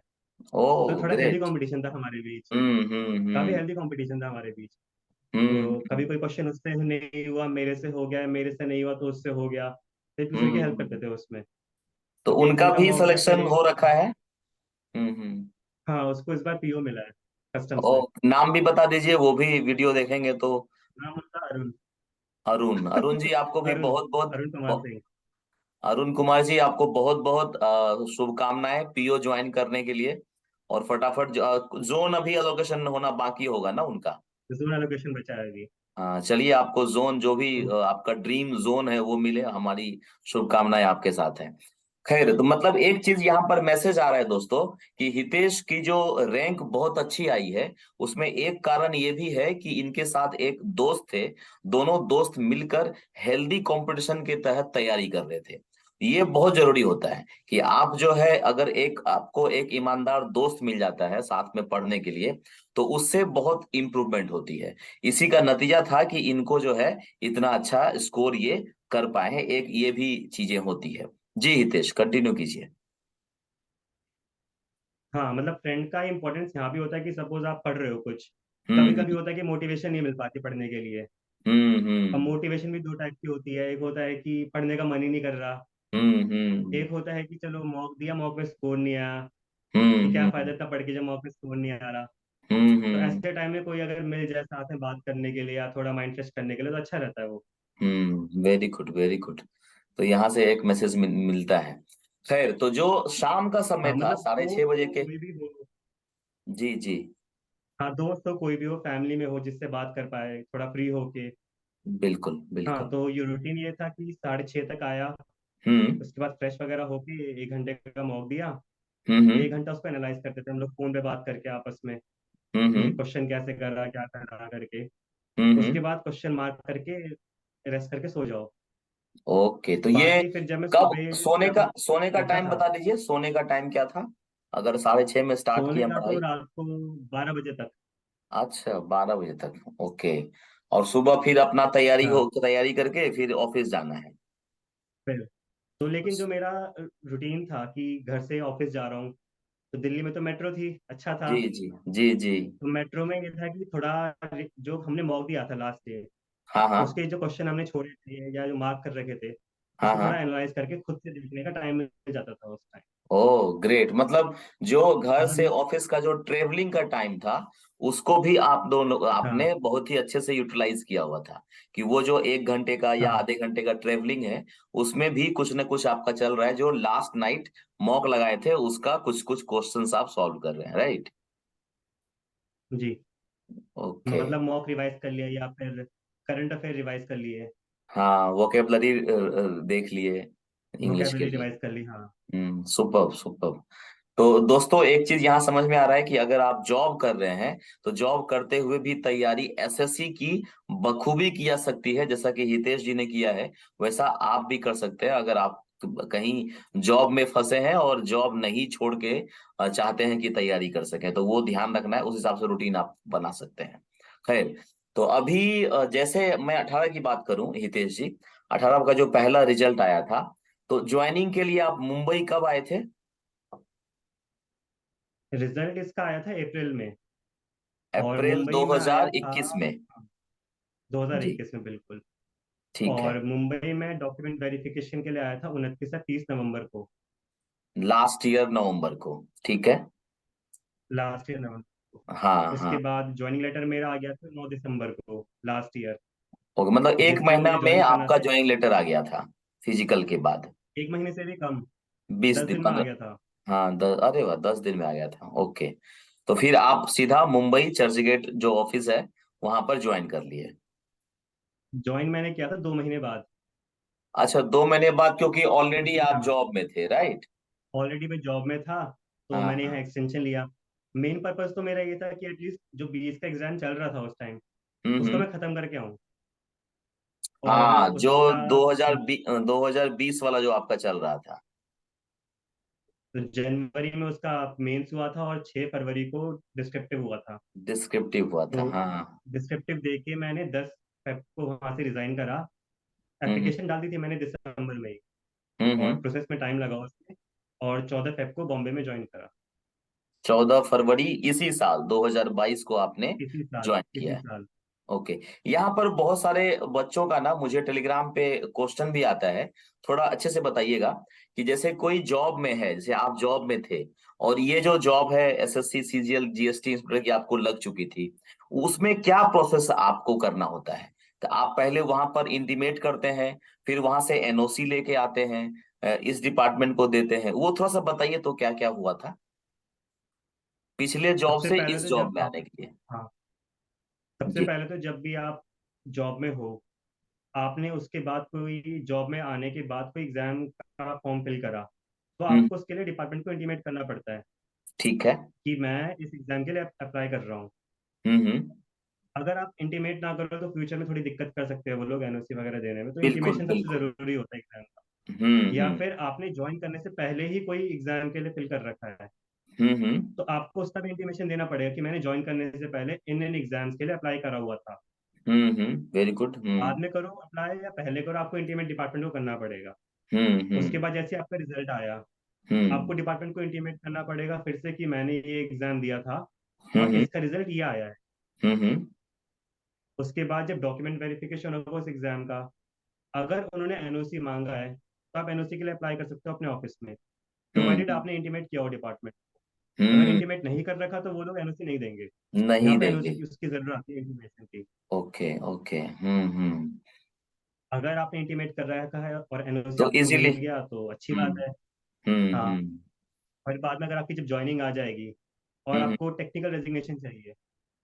ओ तो थोड़ा हेल्दी ग्रेट। कंपटीशन था हमारे बीच, काफी हम्म। हेल्दी कंपटीशन था हमारे बीच। तो कभी हम्म। कोई क्वेश्चन उससे नहीं हुआ मेरे से हो गया, मेरे से नहीं हुआ तो उससे हो गया, तो एक दूसरे की हेल्प करते हम्म। थे उसमें। तो तो एक उनका घंटा भी मॉक दिया, सिलेक्शन फिर हो एक, रखा है? हाँ उसको इस बार पीओ मिला है कस्टम्स ओ, में। नाम भी बता दीजिए, वो भी वीडियो देखेंगे तो। नाम उसका अरुण। अरुण, अरुण जी आपको भी अरुण, बहुत बहुत अरुण कुमार सिंह। अरुण कुमार जी आपको बहुत बहुत शुभकामनाएं पीओ ज्वाइन करने के लिए। और फटाफट जोन अभी एलोकेशन होना बाकी होगा ना उनका? जोन एलोकेशन बचा है अभी। हाँ चलिए, आपको जोन जो भी तो आपका ड्रीम जोन है वो मिले, हमारी शुभकामनाएं आपके साथ हैं। खैर, तो मतलब एक चीज यहाँ पर मैसेज आ रहा है दोस्तों, कि हितेश की जो रैंक बहुत अच्छी आई है, उसमें एक कारण ये भी है कि इनके साथ एक दोस्त थे। दोनों दोस्त मिलकर हेल्दी कंपटीशन के तहत तैयारी कर रहे थे। ये बहुत जरूरी होता है कि आप जो है, अगर एक आपको एक ईमानदार दोस्त मिल जाता है साथ में पढ़ने के लिए, तो उससे बहुत इम्प्रूवमेंट होती है। इसी का नतीजा था कि इनको जो है इतना अच्छा स्कोर ये कर पाए हैं, एक ये भी चीजें होती है। जी हितेश, कंटिन्यू कीजिए। हाँ, मतलब फ्रेंड का इंपॉर्टेंस यहाँ भी होता है कि सपोज आप पढ़ रहे हो कुछ, कभी हम्म कभी होता है कि मोटिवेशन नहीं मिल पाती पढ़ने के लिए। अब हम्म मोटिवेशन भी दो टाइप की होती है, एक होता है कि पढ़ने का मन ही नहीं कर रहा, हम्म एक होता है कि चलो मॉक दिया, मॉक में स्कोर नहीं आया, तो क्या हम्म फायदा था पढ़ के जब मॉक में स्कोर नहीं आ रहा। तो हम्म। ऐसे टाइम में कोई अगर मिल जाए साथ में बात करने के लिए या थोड़ा माइंड फ्रेश करने के लिए, तो अच्छा रहता है वो। Very good, very good. तो यहाँ से एक मैसेज मिलता है। खैर, तो जो शाम का समय हाँ था मतलब 6:30 दोस्त बजे हो के। कोई भी हो। जी जी। हाँ दोस्त हो कोई भी हो, फैमिली में हो, जिससे बात कर पाए थोड़ा फ्री होके। बिल्कुल हाँ बिल्कुल। तो ये रूटीन ये था कि 6:30 तक आया। हम्म उसके बाद फ्रेश वगैरह होके 1 घंटे का मॉक दिया। एक हम्म। घंटा उसको एनालाइज करते थे हम लोग फोन पे बात करके आपस में, कि हम्म। क्वेश्चन कैसे कर रहा, क्या कर रहा करके। उसके हम्म। बाद क्वेश्चन मार्क करके रेस्ट करके सो जाओ। ओके, तो ये बाकी फिर जब मैं कब सुबह सोने जब का, सोने का उठता टाइम था, बता दीजिए, सोने का टाइम क्या था अगर 6:30 में स्टार्ट सोने किया का तो पढ़ाई? रात को 12 बजे तक। अच्छा, 12 बजे तक, ओके। और सुबह फिर अपना तैयारी हो, हाँ तैयारी करके फिर ऑफिस जाना है? फिर तो लेकिन जो मेरा रूटीन था कि घर से ऑफिस जा रहा हूँ, तो दिल्ली में तो मेट्रो थी, अच्छा था। जी जी जी जी। तो मेट्रो में ये था कि थोड़ा जो हमने मॉक दिया था लास्ट डे, हाँ हाँ उसके जो क्वेश्चन हमने छोड़े थे या जो मार्क कर रखे थे, हाँ उसको थोड़ा हाँ। एनालाइज करके खुद से देखने का टाइम मिल जाता था उस टाइम। ओ ग्रेट, मतलब जो घर और से ऑफिस का जो ट्रेवलिंग का टाइम था, उसको भी आप दोनों हाँ आपने बहुत ही अच्छे से यूटिलाइज किया हुआ था। कि वो जो 1 घंटे का या हाँ आधे घंटे का ट्रेवलिंग है, उसमें भी कुछ ना कुछ आपका चल रहा है, जो लास्ट नाइट मॉक लगाए थे उसका कुछ कुछ क्वेश्चंस आप सॉल्व कर रहे हैं, राइट? जी। ओके। मतलब मॉक रिवाइज कर लिया या फिर करंट अफेयर रिवाइज कर लिए, हाँ, वोकेबलरी देख लिए इंग्लिश के वोकेबलरी लिए। रिवाइज कर ली। हाँ सुपर सुपर। तो दोस्तों, एक चीज यहाँ समझ में आ रहा है कि अगर आप जॉब कर रहे हैं, तो जॉब करते हुए भी तैयारी एसएससी की बखूबी की जा सकती है। जैसा कि हितेश जी ने किया है, वैसा आप भी कर सकते हैं। अगर आप कहीं जॉब में फंसे हैं और जॉब नहीं छोड़ के चाहते हैं कि तैयारी कर सकें, तो वो ध्यान रखना है, उस हिसाब से रूटीन आप बना सकते हैं। खैर, तो अभी जैसे मैं 18 की बात करूं हितेश जी, 18 का जो पहला रिजल्ट आया था, तो ज्वाइनिंग के लिए आप मुंबई कब आए थे? रिजल्ट इसका आया था अप्रैल में, और अप्रैल मुंबई में आया था 2021 में? जी, 2021 में बिल्कुल। ठीक है। और मुंबई में डॉक्यूमेंट वेरिफिकेशन के लिए आया था 29 से 30 नवंबर को, लास्ट ईयर नवंबर को, ठीक है। लास्ट ईयर नवंबर को। हाँ उसके हाँ। बाद ज्वाइनिंग लेटर मेरा आ गया था 9 दिसंबर को लास्ट ईयर, ओके, मतलब एक जिस दिन महीना मुझे में ज्वाइन करना आपका था। ज्वाइनिंग लेटर आ गया था फिजिकल के बाद? 1 महीने से भी कम, 20 10 दिन दिन में आ 15। गया था। हाँ, अरे वाह, 10 दिन में आ गया था, ओके। तो फिर आप सीधा मुंबई चर्चगेट जो ऑफिस है, वहां पर ज्वाइन कर लिए? ज्वाइन मैंने किया था 2 महीने बाद। अच्छा, 2 महीने बाद, क्योंकि ऑलरेडी क्योंकि आप हाँ, जॉब में थे, राइट? ऑलरेडी मैं जॉब में था, तो हाँ मैंने यहाँ हाँ। एक्सटेंशन लिया। मेन पर्पस तो मेरा ये था कि एटलीस्ट जो बीएस का एग्जाम चल रहा था उस टाइम, उसको हम्म। मैं खत्म करके आऊँ। और हाँ, जो उसका 2020 वाला जो आपका चल रहा था। तो जनवरी में उसका मेंस हुआ था और 6 फरवरी को डिस्क्रिप्टिव हुआ था। डिस्क्रिप्टिव हुआ था, तो हाँ। डिस्क्रिप्टिव दे के मैंने 10 फेब को वहां से रिजाइन करा। हम्म एप्लीकेशन डाल दी थी मैंने दिसंबर में ही, और हम्म। प्रोसेस में टाइम लगा उसमें। और 14 फेब को बॉम्बे में ज्वाइन करा। 14 फरवरी इसी साल 2022 को आपने इसी साल, ज्वाइन किया इसी है? साल। ओके। यहाँ पर बहुत सारे बच्चों का ना मुझे टेलीग्राम पे क्वेश्चन भी आता है, थोड़ा अच्छे से बताइएगा। कि जैसे कोई जॉब में है, जैसे आप जॉब में थे, और ये जो जॉब है एसएससी सीजीएल जीएसटी इंस्पेक्टर की आपको लग चुकी थी, उसमें क्या प्रोसेस आपको करना होता है? तो आप पहले वहां पर इंटीमेट करते हैं, फिर वहां से एनओसी लेके आते हैं, इस डिपार्टमेंट को देते हैं, वो थोड़ा सा बताइए तो क्या क्या हुआ था पिछले जॉब सबसे से पहले इस तो जॉब जब में आप, आने के लिए? हाँ, सबसे जी। पहले तो जब भी आप जॉब में हो, आपने उसके बाद कोई जॉब में आने के बाद कोई एग्जाम का फॉर्म फिल करा, तो हम्म। आपको उसके लिए डिपार्टमेंट को इंटीमेट करना पड़ता है ठीक है। कि मैं इस एग्जाम के लिए अप्लाई कर रहा हूँ। हम्म। अगर आप इंटीमेट ना करो तो फ्यूचर में थोड़ी दिक्कत कर सकते हैं वो लोग एनओसी वगैरह देने में, तो बिल्कुल इंटीमेशन सबसे बिल्कुल। जरूरी होता है एग्जाम का। या हम्म। फिर आपने ज्वाइन करने से पहले ही कोई एग्जाम के लिए फिल कर रखा है, हम्म। तो आपको उसका भी इंटीमेशन देना पड़ेगा कि मैंने ज्वाइन करने से पहले इन इन एग्जाम्स के लिए अप्लाई करा हुआ था। Very good. बाद में करो अप्लाई या पहले करो, आपको इंटीमेट डिपार्टमेंट को करना पड़ेगा। उसके हम्म। बाद जैसे आपका रिजल्ट आया, हम्म आपको डिपार्टमेंट को इंटीमेट करना पड़ेगा फिर से कि मैंने ये एग्जाम दिया था और हम्म। इसका रिजल्ट ये आया है। हम्म। उसके बाद जब डॉक्यूमेंट वेरिफिकेशन होगा उस एग्जाम का, अगर उन्होंने एनओसी मांगा है, तो आप एनओसी के लिए अप्लाई कर सकते हो अपने ऑफिस में, प्रोवाइडेड हम्म। आपने इंटीमेट किया हो डिपार्टमेंट। अगर हम्म। इंटीमेट नहीं कर रखा तो वो लोग एनओसी नहीं देंगे। यहाँ नहीं पे देंगे। एनओसी की उसकी जरूरत आती है इंटीमेशन की। Okay okay. हम्म। अगर आपने इंटीमेट कर रखा है और एनओसी तो आपको इजीली। मिल गया तो अच्छी बात हम्म है। हाँ। हम्म। और बाद में अगर आपकी जब ज्वाइनिंग आ जाएगी और हम्म आपको टेक्निकल रेजिग्नेशन चाहिए,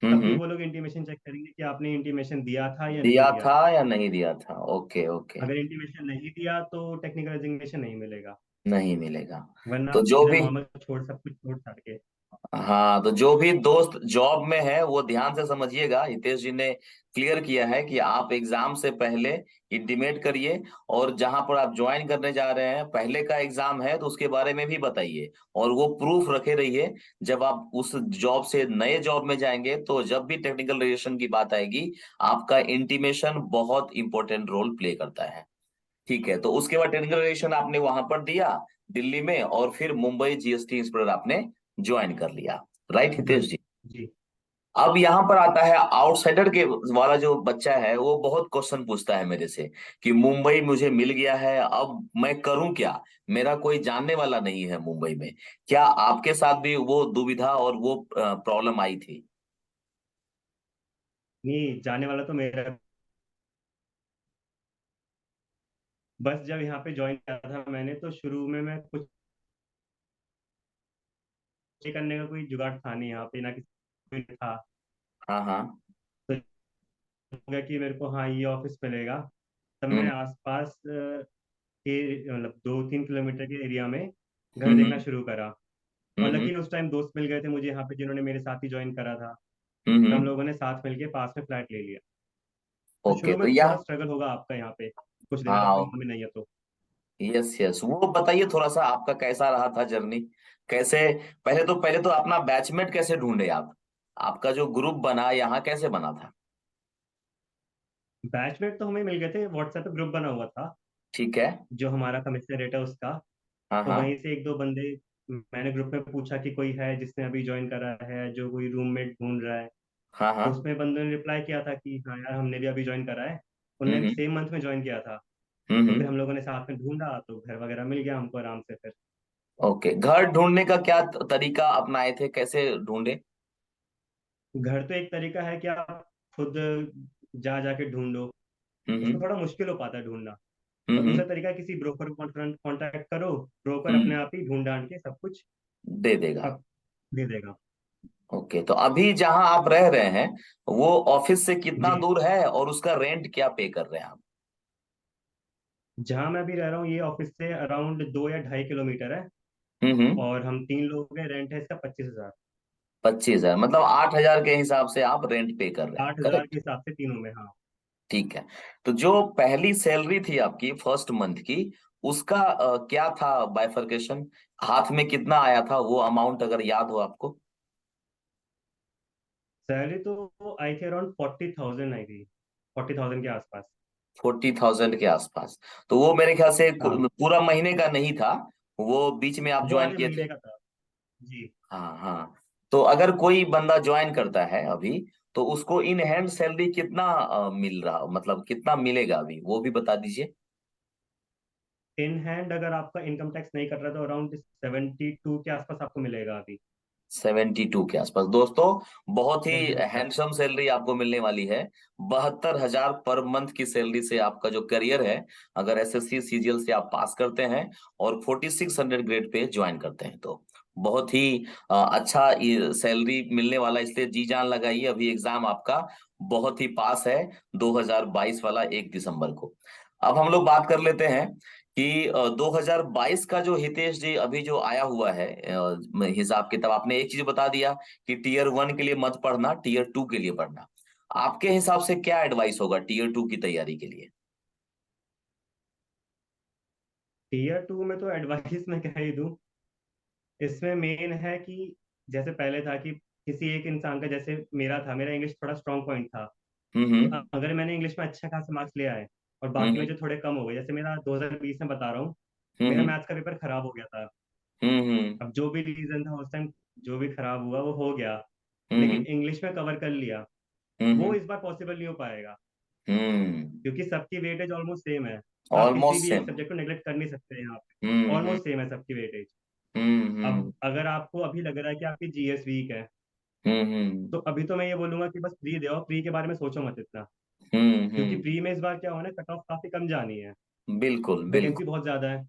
हम्म। तब भी वो लोग इंटीमेशन चेक करेंगे कि आपने इंटीमेशन दिया था या नहीं दिया दिया था था। या नहीं दिया था। Okay okay. अगर इंटीमेशन नहीं दिया तो टेक्निकल रेजिग्नेशन नहीं मिलेगा। नहीं मिलेगा। वरना तो आप जो सीधे भी, नॉर्मल छोड़ सब कुछ छोड़ छाड़ के। हाँ, तो जो भी दोस्त जॉब में है वो ध्यान से समझिएगा, हितेश जी ने क्लियर किया है कि आप एग्जाम से पहले इंटीमेट करिए, और जहां पर आप ज्वाइन करने जा रहे हैं पहले का एग्जाम है तो उसके बारे में भी बताइए, और वो प्रूफ रखे रहिए। जब आप उस जॉब से नए जॉब में जाएंगे तो जब भी टेक्निकल रजिस्ट्रेशन की बात आएगी, आपका इंटीमेशन बहुत इंपॉर्टेंट रोल प्ले करता है। ठीक है, तो उसके बाद टेक्निकल रजिस्ट्रेशन आपने वहां पर दिया दिल्ली में, और फिर मुंबई जीएसटी इंस्पेक्टर आपने ज्वाइन कर लिया। राइट जी। हितेश जी। जी। अब यहाँ पर आता है आउटसाइडर के वाला जो बच्चा है, वो बहुत क्वेश्चन पूछता है मेरे से कि मुंबई मुझे मिल गया है, अब मैं करूं क्या, मेरा कोई जानने वाला नहीं है मुंबई में। क्या आपके साथ भी वो दुविधा और वो प्रॉब्लम आई थी? नहीं, जाने वाला तो मेरा। बस जब यहाँ पे ज्वाइन किया था मैंने, तो शुरू में मैं कुछ ये करने का कोई जुगाड़ था नहीं यहाँ पे, ना किसी कोई था। हाँ हाँ। तो हो गया कि मेरे को हाँ ये ऑफिस मिलेगा। तब मैंने हम्म आसपास के मतलब 2-3 किलोमीटर के एरिया में घर देखना हम्म शुरू करा। और हम्म लेकिन उस टाइम दोस्त मिल गए थे मुझे यहाँ पे जिन्होंने मेरे साथ ही ज्वाइन करा था। हम्म तो हम हम्म। लोगों ने साथ मिलके पास में फ्लैट ले लिया। तो ओके, शुरू तो में यह, थोड़ा स्ट्रगल होगा आपका यहाँ पे, कुछ दिन जब हाँ, कोई काम नहीं है तो। यस यस, वो बताइए थोड़ा सा आपका कैसा रहा था जर्नी, कैसे, पहले तो अपना बैचमेट कैसे ढूंढे आप, आपका जो ग्रुप बना यहाँ कैसे बना था? बैचमेट तो हमें मिल गए थे, व्हाट्सएप पे ग्रुप बना हुआ था ठीक है। जो हमारा कमिश्नरेट है उसका। हाँ तो हाँ वहीं से एक दो बंदे, मैंने ग्रुप में पूछा कि कोई है जिसने अभी ज्वाइन करा है जो कोई रूममेट ढूंढ रहा है। हाँ हाँ। तो उसमें बंदों ने रिप्लाई किया था कि हाँ यार हमने भी अभी ज्वाइन करा है। उनने भी हम्म सेम मंथ में ज्वाइन किया था। तो फिर हम्म। हम लोगों ने साथ में ढूंढा तो घर वगैरह मिल गया हमको आराम से फिर। ओके, घर ढूंढने का क्या तरीका अपनाए थे, कैसे ढूंढे? घर तो एक तरीका है कि आप खुद जा जाके ढूंढो, उसमें हम्म थोड़ा मुश्किल हो पाता है ढूंढना। और हम्म दूसरा तरीका है किसी ब्रोकर को कांटेक्ट करो, ब्रोकर अपने हम्म। आप ही ढूंढ ढांड के सब कुछ दे देगा। आप दे देगा। ओके, तो अभी जहां आप रह रहे हैं वो ऑफिस से कितना जी। दूर है, और उसका रेंट क्या पे कर रहे हैं आप? जहाँ मैं अभी रह रहा हूँ ये ऑफिस से अराउंड 2 या 2.5 किलोमीटर है। हम्म। और हम 3 लोग हैं, रेंट है इसका 25,000। 25,000, मतलब 8,000 के हिसाब से आप रेंट पे कर रहे हैं, 8,000 के करेक्ट? हिसाब से तीनों में, हाँ। ठीक है। तो जो पहली सैलरी थी आपकी फर्स्ट मंथ की, उसका क्या था बाइफरकेशन, हाथ में कितना आया था वो अमाउंट, अगर याद हो आपको? सैलरी तो आई थी अराउंड 40,000 आई थी, 40,000 के आसपास। 40,000 के आसपास। तो वो मेरे ख्याल से हाँ, पूरा महीने का नहीं था, वो बीच में आप वो ज्वाइन आधे किए थे। महीने का था। जी। हाँ हाँ। तो अगर कोई बंदा ज्वाइन करता है अभी, तो उसको इन हैंड सैलरी कितना मिल रहा, मतलब कितना मिलेगा अभी, वो भी बता दीजिए। इन हैंड अगर आपका इनकम टैक्स नहीं कट रहा तो अराउंड 72 के आसपास आपको मिलेगा अभी। 72 के आसपास दोस्तों, बहुत ही 72 तक। हैंडसम सैलरी आपको मिलने वाली है। 72,000 पर मंथ की सैलरी से आपका जो करियर है, अगर एसएससी सीजीएल से आप पास करते हैं और 4600 ग्रेड पे ज्वाइन करते हैं, तो बहुत ही अच्छा सैलरी मिलने वाला, इसलिए जी जान लगाइए। अभी एग्जाम आपका बहुत ही पास है, 2022 वाला, 1 दिसंबर को। अब हम लोग बात कर लेते हैं कि 2022 का जो हितेश जी अभी जो आया हुआ है हिसाब किताब, आपने एक चीज बता दिया कि टीयर 1 के लिए मत पढ़ना, टीयर 2 के लिए पढ़ना। आपके हिसाब से क्या एडवाइस होगा टीयर 2 की तैयारी के लिए? टीयर 2 में तो एडवाइस मैं क्या ही दूं। इसमें मेन है कि जैसे पहले था कि किसी एक इंसान का, जैसे मेरा था, मेरा इंग्लिश थोड़ा स्ट्रांग पॉइंट था। तो हम्म अगर मैंने इंग्लिश में अच्छा खासा मार्क्स लिया है और बाकी में हम्म जो थोड़े कम हो गए, जैसे मेरा 2020 में बता रहा हूँ, मेरा हम्म मैथ्स का पेपर खराब हो गया था। हम्म अब जो भी रीजन था उस टाइम, जो भी खराब हुआ वो हो गया। लेकिन हम्म इंग्लिश में कवर कर लिया। वो हम्म इस बार पॉसिबल नहीं हो पाएगा, हम्म। क्योंकि सबकी वेटेज ऑलमोस्ट सेम है। तो आप किसी ऑलमोस्ट भी एक सेम। सब्जेक्ट को नेग्लेक्ट कर नहीं सकते यहाँ पे। हम्म। ऑलमोस्ट सेम है सबकी वेटेज। अब हम्म। अगर आपको अभी लग रहा है कि आपकी जीएस वीक है, हम्म। तो अभी तो मैं ये बोलूंगा कि बस प्री दे आओ, प्री के बारे में सोचो मत इतना। क्योंकि हम्म। प्री में इस बार क्या हुआ ना, कट ऑफ काफी कम जानी है, बिल्कुल वैकेंसी बिल्कुल। बहुत ज्यादा है।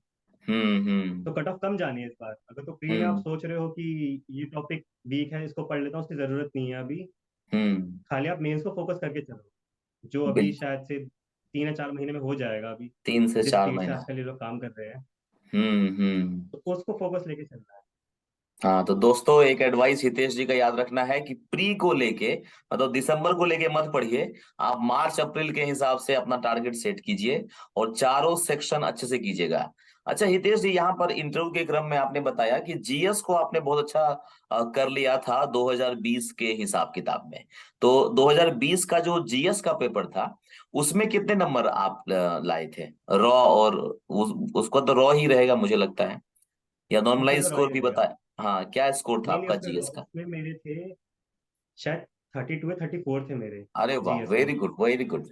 हम्म। तो कट ऑफ कम जानी है इस बार। अगर तो प्री में आप हम्म। सोच रहे हो कि ये टॉपिक वीक है, इसको पढ़ लेता हूँ, उसकी जरूरत नहीं है अभी, हम्म। खाली आप मेंस को फोकस करके चलो, जो अभी बिल्कुल। शायद से 3 या 4 महीने में हो जाएगा अभी, जिस स्पीड से महीना आजकल ये लोग काम कर रहे हैं। हम्म। तो उसको फोकस लेके चलना है। हाँ तो दोस्तों, एक एडवाइस हितेश जी का याद रखना है कि प्री को लेके, मतलब दिसंबर को लेके मत पढ़िए। आप मार्च अप्रैल के हिसाब से अपना टारगेट सेट कीजिए और चारों सेक्शन अच्छे से कीजिएगा। अच्छा हितेश जी, यहाँ पर इंटरव्यू के क्रम में आपने बताया कि जीएस को आपने बहुत अच्छा कर लिया था 2020 के हिसाब किताब में। तो 2020 का जो जीएस का पेपर था, उसमें कितने नंबर आप लाए थे रॉ? और उसको तो रॉ ही रहेगा मुझे लगता है, या उसमें नॉर्मलाइज तो स्कोर रॉय भी रहेगा। बताए? हाँ, क्या स्कोर था नहीं नहीं, आपका जीएस का? उसमें मेरे थे शायद 32 या 34 थे मेरे अरे वाह, जीएस में। Very good very good.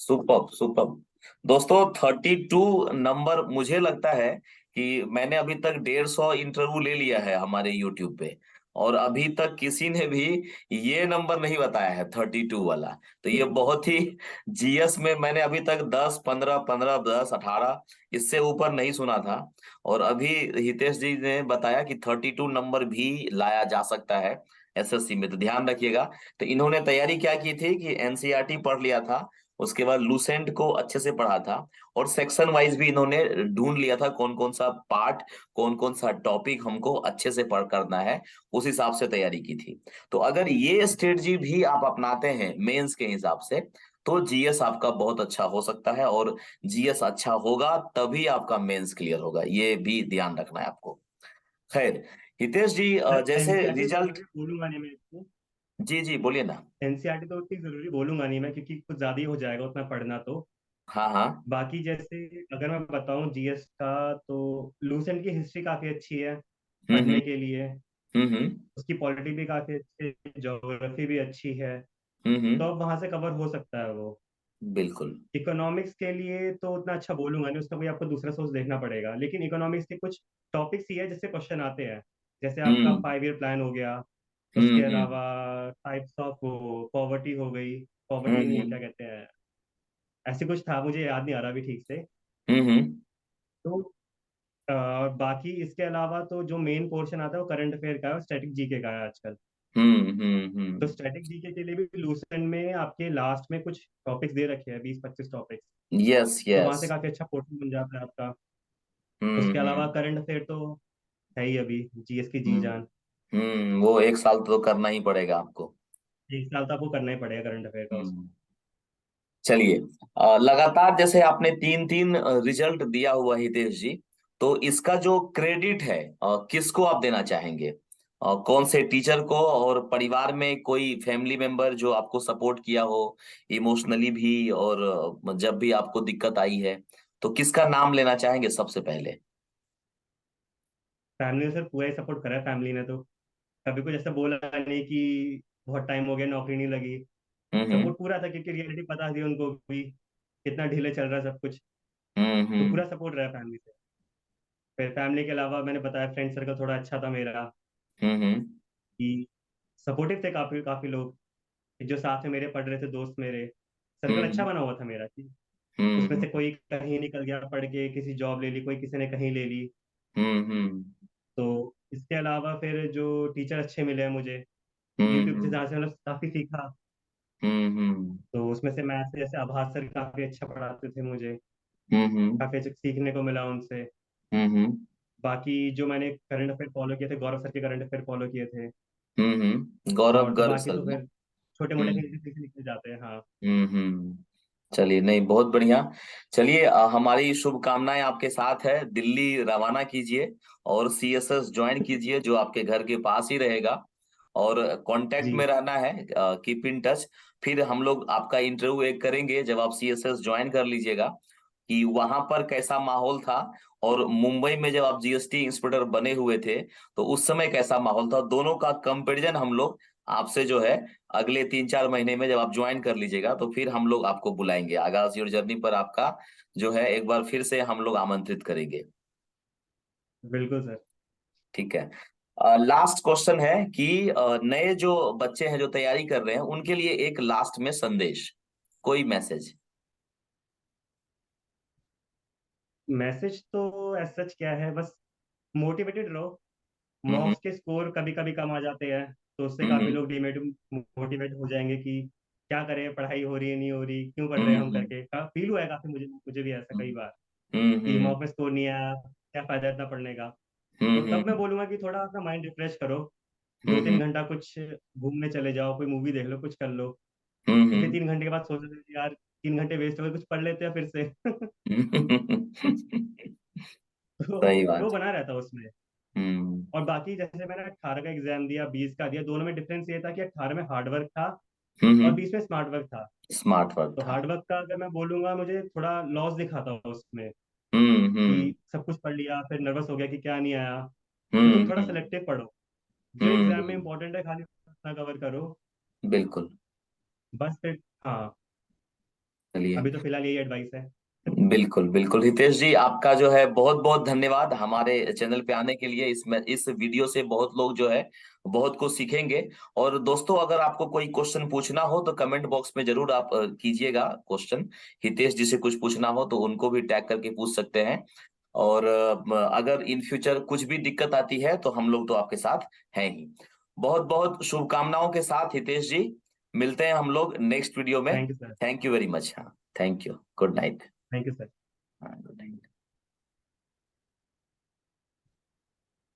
Super super. दोस्तों 32 नंबर, मुझे लगता है कि मैंने अभी तक 150 इंटरव्यू ले लिया है हमारे यूट्यूब पे, और अभी तक किसी ने भी ये नंबर नहीं बताया है 32 वाला। तो ये बहुत ही, जीएस में मैंने अभी तक 10 15 15 10 18, इससे ऊपर नहीं सुना था। और अभी हितेश जी ने बताया कि 32 नंबर भी लाया जा सकता है एसएससी में, तो ध्यान रखिएगा। तो इन्होंने तैयारी क्या की थी कि एनसीईआरटी पढ़ लिया था, उसके बाद लूसेंट को अच्छे से पढ़ा था, और सेक्शन वाइज भी इन्होंने ढूंढ लिया था कौन कौन सा पार्ट, कौन कौन सा टॉपिक हमको अच्छे से पढ़ करना है, उस हिसाब से तैयारी की थी। तो अगर ये स्ट्रेटजी भी आप अपनाते हैं मेंस के हिसाब से, तो जीएस आपका बहुत अच्छा हो सकता है, और जीएस अच्छा होगा तभी आपका मेंस क्लियर होगा, ये भी ध्यान रखना है आपको। खैर, हितेश जी, सर जैसे एनसीईआरटी तो रिजल्ट। जरूरी बोलूंगा नहीं मैं इसको। जी जी, बोलिए ना। एनसीईआरटी तो उतनी जरूरी बोलूंगा नहीं मैं, क्योंकि कुछ ज्यादा ही हो जाएगा उतना पढ़ना तो। हाँ हाँ। बाकी जैसे अगर मैं बताऊं जीएस का, तो लूसेंट की हिस्ट्री काफी अच्छी है हम्म। पढ़ने के लिए। हम्म। उसकी पॉलिटी भी काफी अच्छी है, ज्योग्राफी भी अच्छी है। तो हम्म। अब वहां से कवर हो सकता है वो। बिल्कुल। इकोनॉमिक्स के लिए तो उतना अच्छा बोलूंगा नहीं, उसका कोई आपको दूसरा सोर्स देखना पड़ेगा, लेकिन इकोनॉमिक्स के कुछ टॉपिक्स ही है जिससे क्वेश्चन आते हैं। जैसे आपका हम्म 5 ईयर प्लान हो गया, उसके हम्म। अलावा टाइप्स ऑफ पॉवर्टी हो गई, पॉवर्टी नहीं हम्म। क्या कहते हैं, ऐसे कुछ था, मुझे याद नहीं आ रहा अभी ठीक से। हम्म। तो और बाकी इसके अलावा तो जो मेन पोर्शन आता है वो करंट अफेयर का है और स्टैटिक जीके का है आजकल। तो हम्म। स्टैटिक जीके के लिए भी लूसेंट में आपके लास्ट में कुछ टॉपिक्स दे रखे हैं, 20-25 टॉपिक्स। यस तो यस। वहां से काफी अच्छा पोर्शन बन जाता है आपका। उसके अलावा हम्म। करंट अफेयर तो है ही अभी, जीएस की जी हम्म। जान। वो एक साल तो करना ही पड़ेगा आपको। 1 साल तो आपको करना ही पड़ेगा करंट अफेयर का उसको। हम्म। चलिए, लगातार जैसे आपने 3 3 रिजल्ट दिया हुआ है हितेश जी, तो इसका जो क्रेडिट है किसको आप देना चाहेंगे? कौन से टीचर को, और परिवार में कोई फैमिली मेंबर जो आपको सपोर्ट किया हो इमोशनली भी, और जब भी आपको दिक्कत आई है, तो किसका नाम लेना चाहेंगे सबसे पहले? फैमिली ने सर पूरा ही सपोर्ट करा है, फैमिली ने तो कभी कुछ ऐसा बोला नहीं कि बहुत टाइम हो गया नौकरी नहीं लगी। हम्म। सपोर्ट पूरा था, क्योंकि रियलिटी पता थी उनको भी कितना ढीले चल रहा है सब कुछ। तो हम्म। पूरा सपोर्ट रहा फैमिली से। फिर फैमिली के अलावा मैंने बताया फ्रेंड सर्कल थोड़ा अच्छा था मेरा, हम्म। कि सपोर्टिव थे काफी काफी लोग, कि जो साथ में मेरे पढ़ रहे थे, दोस्त मेरे, सर्कल अच्छा हम्म। बना हुआ था मेरा, कि उसमें हम्म। से कोई कहीं निकल गया पढ़ के, किसी जॉब ले ली, कोई किसी ने कहीं ले ली। हम्म। तो इसके अलावा फिर जो टीचर अच्छे मिले हैं मुझे यूट्यूब से, हम्म। जहाँ से मतलब काफी सीखा। हम्म। तो उसमें से मैथ से जैसे आभास सर काफी अच्छा पढ़ाते थे मुझे, हम्म। काफी अच्छा सीखने को मिला उनसे। हम्म। बाकी जो मैंने करंट अफेयर फॉलो किए थे, गौरव सर के करंट अफेयर फॉलो किए थे। गौरव और तो गर्ग बाकी सर तो ना? फिर छोटे मोटे हम्म कहीं से निकल जाते हैं, हाँ। हम्म। चलिए, नहीं बहुत बढ़िया। चलिए, हमारी शुभकामनाएं आपके साथ है। दिल्ली रवाना कीजिए और सीएसएस ज्वाइन कीजिए, जो आपके घर के पास ही रहेगा, और कांटेक्ट जी में रहना है, कीप इन टच। फिर हम लोग आपका इंटरव्यू एक करेंगे जब आप सीएसएस ज्वाइन कर लीजिएगा, कि वहां पर कैसा माहौल था, और मुंबई में जब आप जीएसटी इंस्पेक्टर बने हुए थे तो उस समय कैसा माहौल था, दोनों का कंपैरिजन हम लोग आपसे जो है अगले 3 4 महीने में जब आप ज्वाइन कर लीजिएगा, तो फिर हम लोग आपको बुलाएंगे, आगाज योर जर्नी पर आपका जो है एक बार फिर से हम लोग आमंत्रित करेंगे। बिल्कुल सर। ठीक है। लास्ट क्वेश्चन है कि नए जो बच्चे हैं जो तैयारी कर रहे हैं उनके लिए एक लास्ट में संदेश, कोई मैसेज। मैसेज तो एज सच क्या है, बस मोटिवेटेड रहो। हम्म मॉक्स के स्कोर कभी कभी कम आ जाते हैं, तो उससे काफी हम्म लोग मोटिवेट हो जाएंगे कि क्या करें, पढ़ाई हो रही है नहीं हो रही, क्यों पढ़ रहे हैं हम हम्म करके। फील हुआ है काफी, मुझे मुझे भी ऐसा कई हम्म बार कि हम्म मॉक में स्कोर नहीं आया, क्या फायदा इतना पढ़ने का। तो तब मैं हम्म बोलूंगा कि थोड़ा अपना माइंड रिफ्रेश करो, दो हम्म तीन घंटा कुछ घूमने चले जाओ, कोई मूवी देख लो, कुछ कर लो। हम्म तो फिर हम्म 3 घंटे के बाद सोच रहे थे यार 3 घंटे वेस्ट हो गए, कुछ पढ़ लेते हैं फिर से। सही तो बात फ्लो है। बना रहता है उसमें। हम्म और बाकी जैसे मैंने 18 का एग्जाम दिया, 20 का दिया, दोनों में डिफरेंस ये था कि 18 में हार्ड वर्क था और 20 में स्मार्ट वर्क था। स्मार्ट वर्क तो था। हार्ड वर्क का अगर मैं बोलूंगा, मुझे थोड़ा लॉस दिखा था उसमें कि हम्म सब कुछ पढ़ लिया फिर नर्वस हो गया कि क्या नहीं आया। तो तुम थोड़ा हम्म सेलेक्टिव पढ़ो, जो एग्जाम में हम्म, इंपॉर्टेंट है खाली उतना कवर करो, बिल्कुल। बस फिर। हाँ, चलिए, अभी तो फिलहाल यही एडवाइस है। बिल्कुल बिल्कुल हितेश जी, आपका जो है बहुत बहुत धन्यवाद हमारे चैनल पे आने के लिए। इस वीडियो से बहुत लोग जो है बहुत कुछ सीखेंगे। और दोस्तों, अगर आपको कोई क्वेश्चन पूछना हो तो कमेंट बॉक्स में जरूर आप कीजिएगा क्वेश्चन। हितेश जी से कुछ पूछना हो तो उनको भी टैग करके पूछ सकते हैं। और अगर इन फ्यूचर कुछ भी दिक्कत आती है तो हम लोग तो आपके साथ हैं ही। बहुत बहुत शुभकामनाओं के साथ हितेश जी, मिलते हैं हम लोग नेक्स्ट वीडियो में। Thank you sir. Thank you very much. हाँ, thank you. Good night. Thank you sir. हाँ, गुड नाइट।